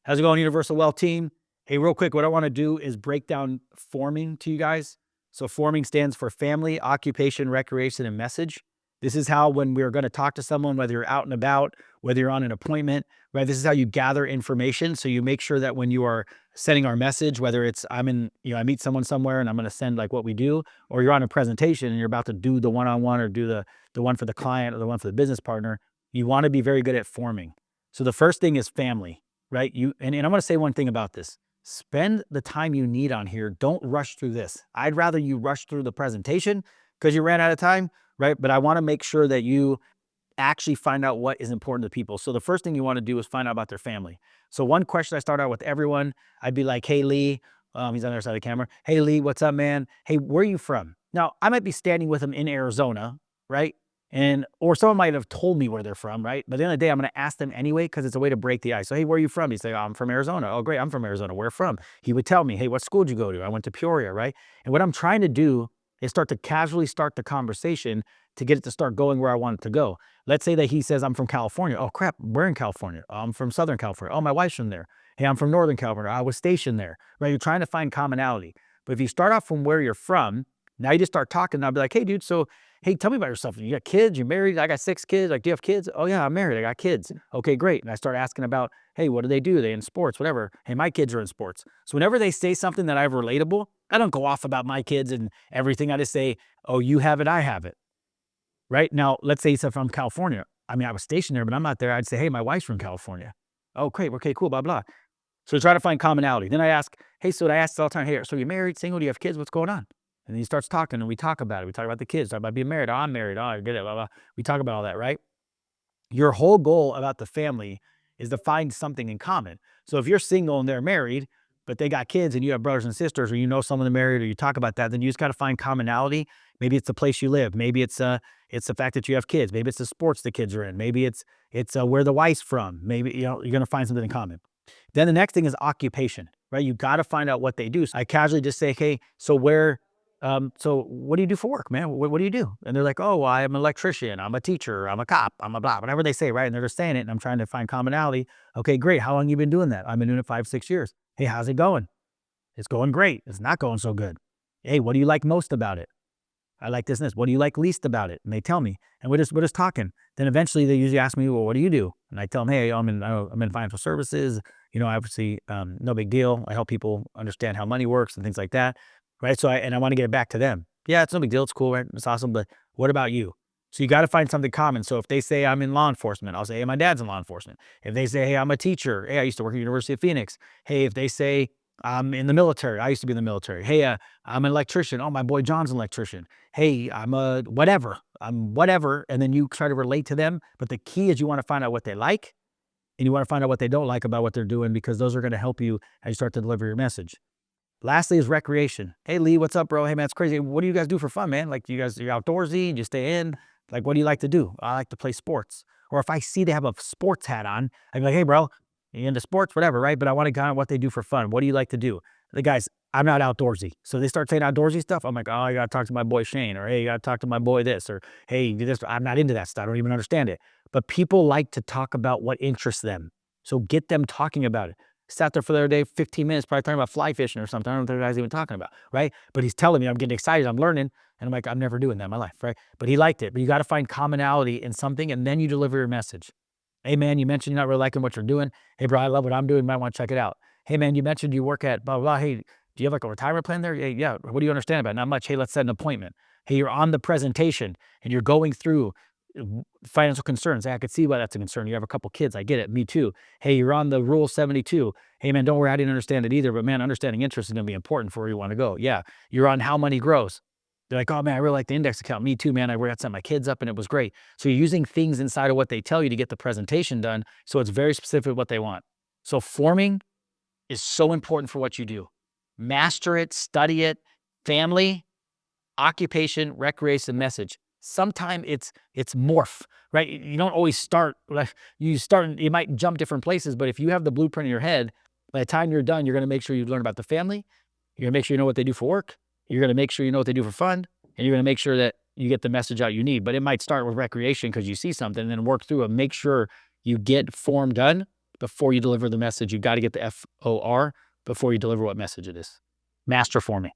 How's it going, Universal Wealth team? Hey, real quick, what I want to do is break down forming to you guys. So forming stands for family, occupation, recreation, and message. This is how, when we're going to talk to someone, whether you're out and about, whether you're on an appointment, right? This is how you gather information. So you make sure that when you are sending our message, whether it's I meet someone somewhere and I'm going to send like what we do, or you're on a presentation and you're about to do the one-on-one or do the one for the client or the one for the business partner, you want to be very good at forming. So the first thing is family, right? And I'm going to say one thing about this. Spend the time you need on here. Don't rush through this. I'd rather you rush through the presentation because you ran out of time, right? But I want to make sure that you actually find out what is important to people. So the first thing you want to do is find out about their family. So one question I start out with everyone, I'd be like, hey, Lee, he's on the other side of the camera. Hey, Lee, what's up, man? Hey, where are you from? Now, I might be standing with him in Arizona, right? Or someone might have told me where they're from, right? But at the end of the day, I'm going to ask them anyway because it's a way to break the ice. So, hey, where are you from? He'd say, oh, I'm from Arizona. Oh, great, I'm from Arizona. Where from? He would tell me, hey, what school did you go to? I went to Peoria, right? And what I'm trying to do is start to casually start the conversation to get it to start going where I want it to go. Let's say that he says, I'm from California. Oh, crap, we're in California. I'm from Southern California. Oh, my wife's from there. Hey, I'm from Northern California. I was stationed there, right? You're trying to find commonality. But if you start off from where you're from, now you just start talking, and I'll be like, hey, dude, so, hey, tell me about yourself. You got kids? You married? I got 6 kids. Like, do you have kids? Oh, yeah, I'm married. I got kids. Okay, great. And I start asking about, hey, what do they do? Are they in sports? Whatever. Hey, my kids are in sports. So whenever they say something that I have relatable, I don't go off about my kids and everything. I just say, oh, you have it, I have it. Right? Now, let's say he's from California. I mean, I was stationed there, but I'm not there. I'd say, hey, my wife's from California. Oh, great. Okay, cool, blah, blah. So try to find commonality. Then I ask, hey, so I ask all the time, hey, so you're married, single, do you have kids? What's going on? And he starts talking and we talk about it. We talk about the kids, talk about being married. Oh, I'm married. Oh, I get it, blah, blah. We talk about all that, right? Your whole goal about the family is to find something in common. So if you're single and they're married, but they got kids and you have brothers and sisters, or you know someone married, or you talk about that, then you just got to find commonality. Maybe it's the place you live. Maybe it's the fact that you have kids. Maybe it's the sports the kids are in. Maybe it's where the wife's from. Maybe you're going to find something in common. Then the next thing is occupation, right? You got to find out what they do. So I casually just say, hey, so what do you do for work, man? What do you do? And they're like, oh, well, I'm an electrician. I'm a teacher. I'm a cop. I'm a blah, whatever they say, right? And they're just saying it. And I'm trying to find commonality. Okay, great. How long you been doing that? I've been doing it 5, 6 years. Hey, how's it going? It's going great. It's not going so good. Hey, what do you like most about it? I like this and this. What do you like least about it? And they tell me, and we're just talking. Then eventually they usually ask me, well, what do you do? And I tell them, hey, I'm in financial services. Obviously, no big deal. I help people understand how money works and things like that, right? So I want to get it back to them. Yeah, it's no big deal. It's cool, right? It's awesome. But what about you? So you got to find something common. So if they say I'm in law enforcement, I'll say, hey, my dad's in law enforcement. If they say, hey, I'm a teacher. Hey, I used to work at the University of Phoenix. Hey, if they say I'm in the military. I used to be in the military. Hey, I'm an electrician. Oh, my boy John's an electrician. Hey, I'm a whatever. I'm whatever. And then you try to relate to them. But the key is you want to find out what they like and you want to find out what they don't like about what they're doing, because those are going to help you as you start to deliver your message. Lastly is recreation. Hey, Lee, what's up, bro? Hey, man, it's crazy. What do you guys do for fun, man? Like, you're outdoorsy? You stay in? Like, what do you like to do? I like to play sports. Or if I see they have a sports hat on, I'd be like, hey, bro, you into sports, whatever, right? But I want to kind of what they do for fun. What do you like to do? The guys, I'm not outdoorsy. So they start saying outdoorsy stuff. I'm like, oh, I got to talk to my boy Shane, or hey, you got to talk to my boy this, or hey, do this. I'm not into that stuff. I don't even understand it. But people like to talk about what interests them. So get them talking about it. Sat there for the other day, 15 minutes, probably talking about fly fishing or something. I don't know what the guy's even talking about, right? But he's telling me, I'm getting excited, I'm learning. And I'm like, I'm never doing that in my life, right? But he liked it. But you got to find commonality in something, and then you deliver your message. Hey, man, you mentioned you're not really liking what you're doing. Hey, bro, I love what I'm doing. You might want to check it out. Hey, man, you mentioned you work at blah, blah, blah. Hey, do you have like a retirement plan there? Hey, yeah. What do you understand about it? Not much. Hey, let's set an appointment. Hey, you're on the presentation and you're going through financial concerns. Hey, I could see why that's a concern. You have a couple kids. I get it. Me too. Hey, you're on the rule 72. Hey, man, don't worry. I didn't understand it either. But man, understanding interest is going to be important for where you want to go. Yeah. You're on how money grows. They're like, oh man, I really like the index account. Me too, man. I got to set my kids up and it was great. So you're using things inside of what they tell you to get the presentation done. So it's very specific what they want. So forming is so important for what you do. Master it, study it. Family, occupation, recreation, message. Sometimes it's morph, right? You don't always start, like you might jump different places, but if you have the blueprint in your head, by the time you're done, you're going to make sure you learn about the family. You're going to make sure you know what they do for work. You're going to make sure you know what they do for fun, and you're going to make sure that you get the message out you need. But it might start with recreation because you see something and then work through it. Make sure you get form done before you deliver the message. You've got to get the FOR before you deliver what message it is. Master forming.